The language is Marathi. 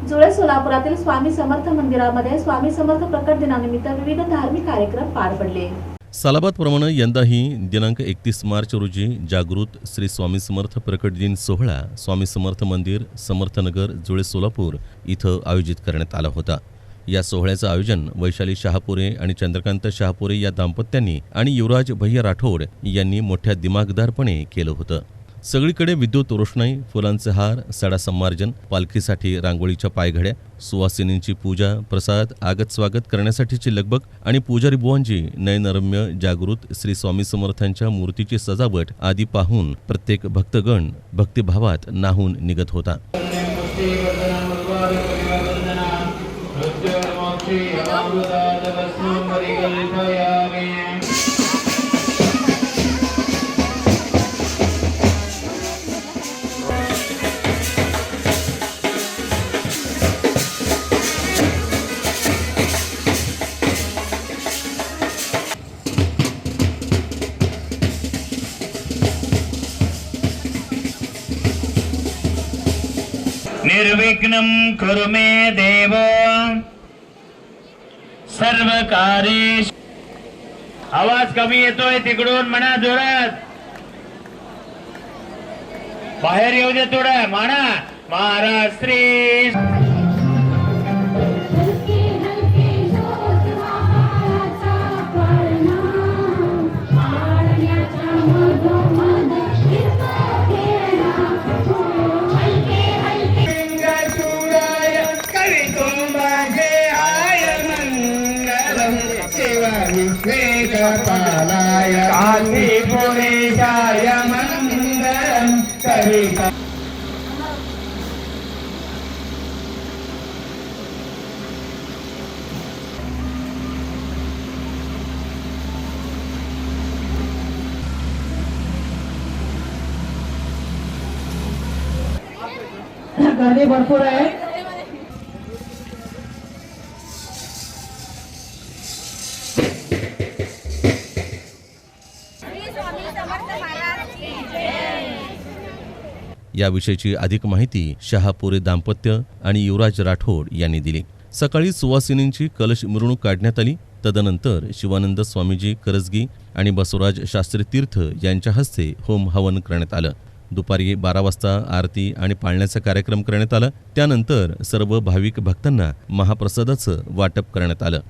जुळे सोलापुरातील स्वामी समर्थ मंदिरामध्ये स्वामी समर्थ प्रकट दिनानिमित्त विविध धार्मिक कार्यक्रम पार पडले। सालाबादप्रमाणे यंदाही दिनांक 31 मार्च रोजी जागृत श्री स्वामी समर्थ प्रकट दिन सोहळा स्वामी समर्थ मंदिर समर्थनगर जुळे सोलापूर इथं आयोजित करण्यात आला होता। या सोहळ्याचं आयोजन वैशाली शहापुरे आणि चंद्रकांत शहापुरे या दाम्पत्यांनी आणि युवराज भैया राठोड यांनी मोठ्या दिमागदारपणे केलं होतं। सगळीकडे विद्युत रोषणाई, फुलांचे हार, सडा संमार्जन, पालखीसाठी रांगोळीच्या पायघड्या, सुवासिनींची पूजा, प्रसाद, आगत स्वागत करण्यासाठीची लगबग आणि पुजारी बुवांची नयनरम्य जागृत श्री स्वामी समर्थांच्या मूर्तीची सजावट आदी पाहून प्रत्येक भक्तगण भक्तिभावात नाहून निघत होता। निर्विघ्नं कुरु मे देव सर्व कार्येषु। आवाज कमी येतोय तिकडून, म्हणा जोरात, बाहेर येऊ दे थोडं, म्हणा महाराज श्री। काशीपुरीशाय मंगलम कविता। गर्दी भरपूर आहे। याविषयीची अधिक माहिती शहापुरे दाम्पत्य आणि युवराज राठोड यांनी दिली। सकाळी सुवासिनींची कलश मिरवणूक काढण्यात आली। तदनंतर शिवानंद स्वामीजी करजगी आणि बसवराज शास्त्री तीर्थ यांच्या हस्ते होम हवन करण्यात आलं। दुपारी 12 वाजता आरती आणि पाळण्याचा कार्यक्रम करण्यात आला। त्यानंतर सर्व भाविक भक्तांना महाप्रसादाचं वाटप करण्यात आलं।